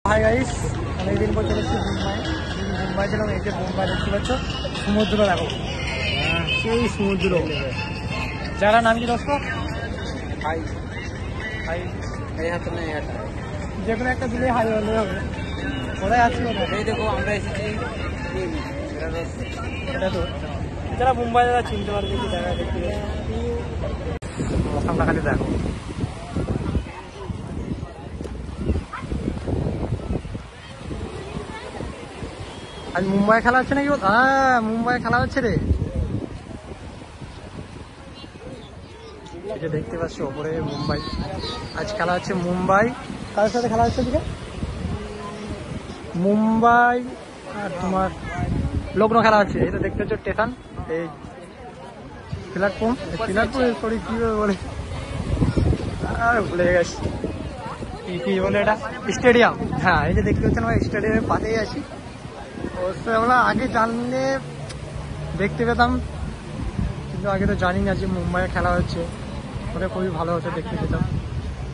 Hi guys, অনেকদিন পর চলে এসেছি মুম্বাই ছিলাম। এই যে মুম্বাই দেখতে পাচ্ছ, সমুদ্র দেখো, সেই সমুদ্র। যারা নামছি দর্শক, হাই হাই এই হাতে নেই, হাতে যে কোনো একটা দিলে হাই হলে হবে। কোথায় আছি? এই দেখো আমরা এসেছি, এটা তো যারা মুম্বাই যারা চিনতে পারবে কি জায়গা দেখতে মৌসামটা খালি দেখো। আজ মুম্বাই খেলা হচ্ছে নাকি? হ্যাঁ, মুম্বাই খেলা হচ্ছে রে। এটা দেখতে পাচ্ছ ওপরে মুম্বাই, আজ খেলা হচ্ছে মুম্বাই। কার সাথে খেলা হচ্ছে দিকে? মুম্বাই আর তোমার লখনৌ খেলা হচ্ছে। এটা দেখতে পাচ্ছ স্টেশন, এই প্ল্যাটফর্ম, সরি কি বলে ভুলে গেছি কি বলে এটা, স্টেডিয়াম। হ্যাঁ, এই যে দেখতে পাচ্ছেন আমরা স্টেডিয়ামের পাশেই আছি। অবশ্যই আমরা আগে জানলে দেখতে পেতাম, কিন্তু আগে তো জানি না যে মুম্বাইয়ে খেলা হচ্ছে। ওটা খুবই ভালো হতো, দেখতে পেতাম।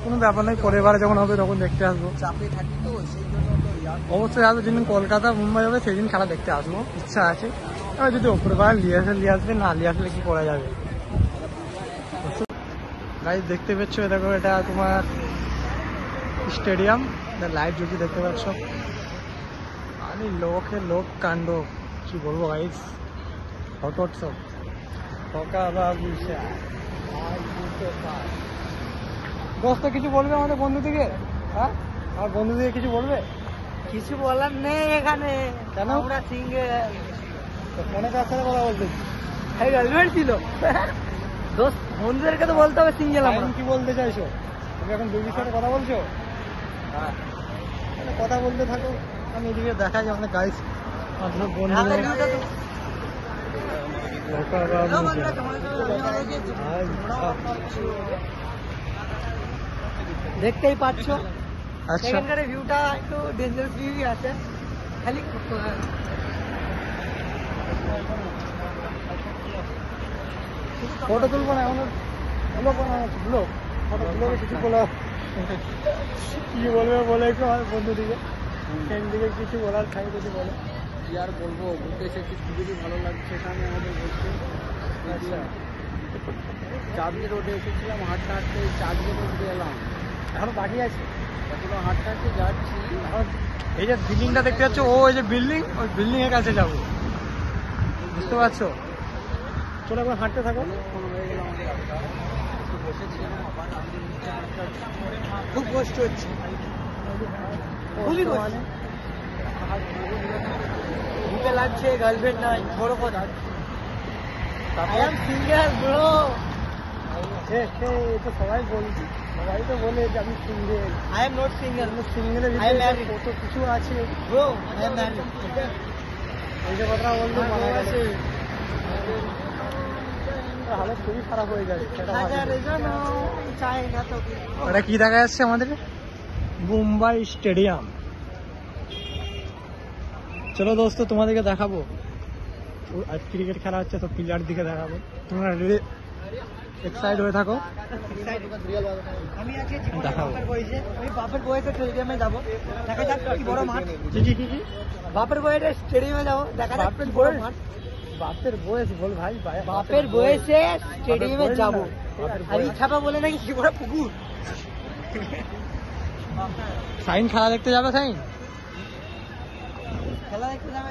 কোনো ব্যাপার নয়, পরের বারে যখন হবে তখন দেখতে আসবো। চাপে থাকি তো সেই জন্য অবশ্যই আসবো। যেদিন কলকাতা মুম্বাই হবে সেদিন খেলা দেখতে আসবো, ইচ্ছা আছে। এবার যদি ওপরে বার নিয়ে আসবে, না নিয়ে আসলে কি করা যাবে। গাইস দেখতে পাচ্ছ, দেখো এটা তোমার স্টেডিয়াম, লাইট জ্বলছে দেখতে পাচ্ছ। আরে লোক কাণ্ড কি বলবো গাইস, হটসব দোস্ত কিছু বলবে আমাদের বন্ধু থেকে? হ্যাঁ, আমার বন্ধু থেকে কিছু বলবে? কিছু বলার নেই এখানে, কেন? আমরা সিঙ্গেল। ফোনে কার সাথে কথা বলতে? গার্লফ্রেন্ড ছিল দোস্ত, বন্ধুদেরকে তো বলতে হবে সিঙ্গেল। আমরা কি বলতে চাইছো? তুমি এখন বেবির সাথে কথা বলছো? হ্যাঁ, কথা বলতে থাকো। আমি এদিকে দেখাই আমাদের গাইস বন্ধু দেখতেই পাচ্ছ। আচ্ছা, সেখানকার ভিউটা একটু ডেঞ্জারাস ভিউই আছে, খালি ফটো তুলবো না এখন, ব্লগ ফটো তুলবে কিছু বলো, কি বলবে বলে একটু আমার বন্ধু দিকে, ফ্রেন্ড দিকে কিছু বলার খাই কিছু বলো। কি আর বলবো, ঘুরতে এসেছি, খুবই ভালো লাগছে এখানে আমাদের ঘুরতে। আচ্ছা, চাঁদনি রোডে এসেছিলাম, হাঁটতে হাঁটতে চাঁদনি রোডে এলাম। এখনো বাকি আছে, এখনো হাঁটতে হাঁটতে যাচ্ছি। এই যে বিল্ডিংটা দেখতে পাচ্ছ, ও এই যে বিল্ডিং, ওই বিল্ডিং এর কাছে যাবো, বুঝতে পারছো? চলো একবার হাঁটতে থাকো। খুব কষ্ট হচ্ছে, খুবই কষ্ট ভুকে লাগছে। গার্লফ্রেন্ড নাই, বড় কথা। I am single bro। তো সবাই বলছি, সবাই তো বলে যে আমি single. I am not single, সিঙ্গেলের I am married। কত কিছু আছে bro, I am married। এই যে কথা বলতে মনে আছে, হালত খুবই খারাপ হয়ে যাবে। এটা কি দেখা যাচ্ছে আমাদের? মুম্বাই স্টেডিয়াম। চলো দোস্ত, তোমাদেরকে দেখাবো। আজ ক্রিকেট খেলা হচ্ছে তো প্লেয়ার দিকে দেখাবো, তোমরা এক্সাইট হয়ে থাকো। আমি আজকে বাপের বয়েতে স্টেডিয়ামে যাবো, দেখা যাক কি বড় মাঠ। কি বাপের বয়েতে স্টেডিয়ামে যাবো, দেখা যাক কি বড় মাঠ। বাপের বয়স বল ভাই, বাপের বয়সে স্টেডিয়ামে যাবো। আর ইচ্ছাপা বলে নাকি কি বড় পুকুর। সাইন খেলা দেখতে যাবে? সাইন খেলা দেখতে যাবে?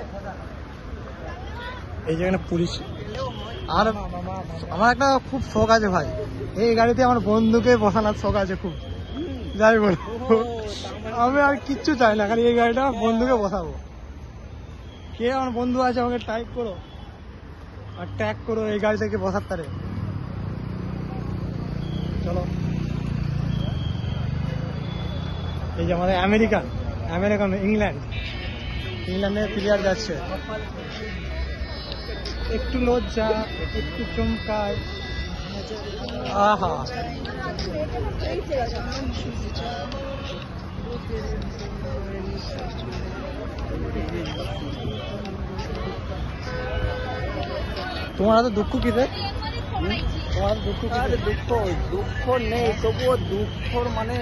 এই যেখানে পুলিশ। আর আমার একটা খুব শখ আছে ভাই, এই গাড়িতে আমার বন্ধুকে বসানোর শখ আছে খুব। যাই বল, আমি আর কিচ্ছু চাই না, খালি এই গাড়িটা আমার বন্ধুকে বসাবো। কে আমার বন্ধু আছে আমাকে টাইপ করো আর ট্যাগ করো, এই গাড়ি থেকে বসার তারে। চলো, এই যে আমাদের আমেরিকান ইংল্যান্ডের প্লেয়ার যাচ্ছে। একটু লজ্জা, একটু চমকায়। আহা, তোমার তো দুঃখ কি রে? তোমার দুঃখ কি? দুঃখ নেই, তবুও দুঃখর মানে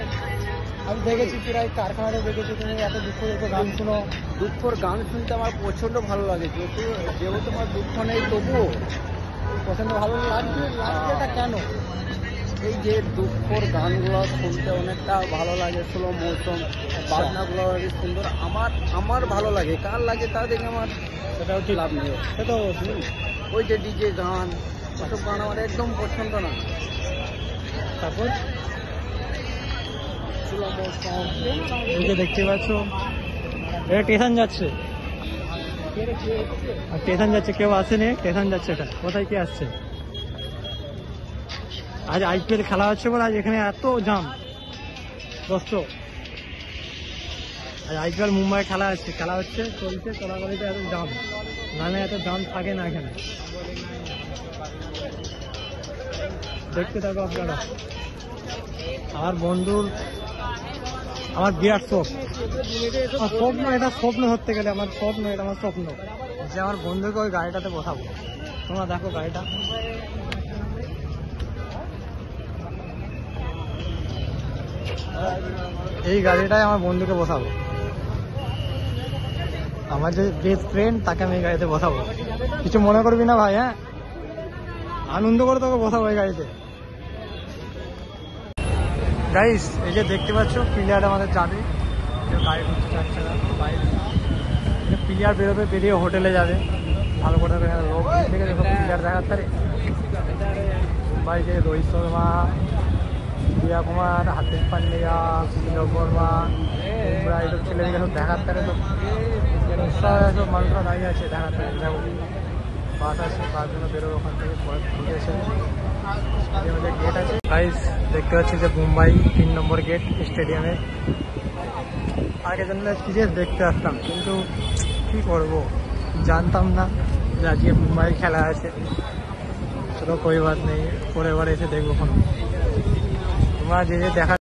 আমি দেখেছি প্রায় কারখানাতে দেখেছি তুমি এত দুঃখ গান শুনো। দুঃখর গান শুনতে আমার প্রচণ্ড ভালো লাগে, যেহেতু আমার দুঃখ নেই তবুও পছন্দ ভালো লাগছে এটা কেন? এই যে দুঃখর গানগুলো শুনতে অনেকটা ভালো লাগে, স্লো মৌসুম বাজনাগুলো সুন্দর, আমার ভালো লাগে। কার লাগে তা দেখে আমার সেটাও ঠিক লাভ নেই। সেটাও ওই যে ডিজে গান, ওসব গান আমার একদম পছন্দ না। তারপর স্লো মৌসুম এই যে দেখতে পাচ্ছ এটা স্টেশন যাচ্ছে, স্টেশন যাচ্ছে, কেউ আসেনি, স্টেশন যাচ্ছে। এটা কোথায় কি আসছে? আজ আইপিএল খেলা হচ্ছে বলে আজ এখানে এত জাম দোস্ত। আজ আইপিএল মুম্বাই খেলা হচ্ছে চলছে, চলাকালিতে এত জাম, নাহলে এত জাম থাকে না এখানে। দেখতে থাকো আপনারা। আমার বন্ধুর আমার বিরাট স্বপ্ন, এটা স্বপ্ন ধরতে গেলে আমার স্বপ্ন, এটা আমার স্বপ্ন যে আমার বন্ধুকে ওই গাড়িটাতে বসাবো। তোমরা দেখো গাড়িটা, এই গাড়িটায় আমার বন্ধুকে বসাবো। আমার যে বেস্ট ফ্রেন্ড তাকে আমি এই গাড়িতে বসাবো। কিছু মনে করবি না ভাই? হ্যাঁ, আনন্দ করে তোকে বসাবো এই গাড়িতে। গাইস এই যে দেখতে পাচ্ছ প্লেয়ার আমাদের যাবে, গাড়ি ঢুকতে যাচ্ছে না বাইরে। প্লেয়ার বেরোবে, বেরিয়ে হোটেলে যাবে। ভালো করে লোক থেকে দেখো প্লেয়ার দেখার তারে মুম্বাই যে রোহিত শর্মা, প্রিয়া কুমার, হার্দিক পান্ডিয়া, তিলক বর্মা, বুমরা, এইসব ছেলেদিকে সব দেখার তারে তো সব মানুষরা দাঁড়িয়ে আছে দেখার তারে। দেখো বাস আছে, বাস জন্য বেরোবে ওখান থেকে, পরে ঢুকেছে গেট আছে। গাইস দেখতে পাচ্ছি যে মুম্বাই 3 নম্বর গেট স্টেডিয়ামে। আগে জন্য সিরিয়াস দেখতে আসতাম, কিন্তু কি করব, জানতাম না যে আজকে মুম্বাই খেলা আছে। চলো কোই বাত নেই, পরের বার এসে দেখবো। তোমরা যে দেখা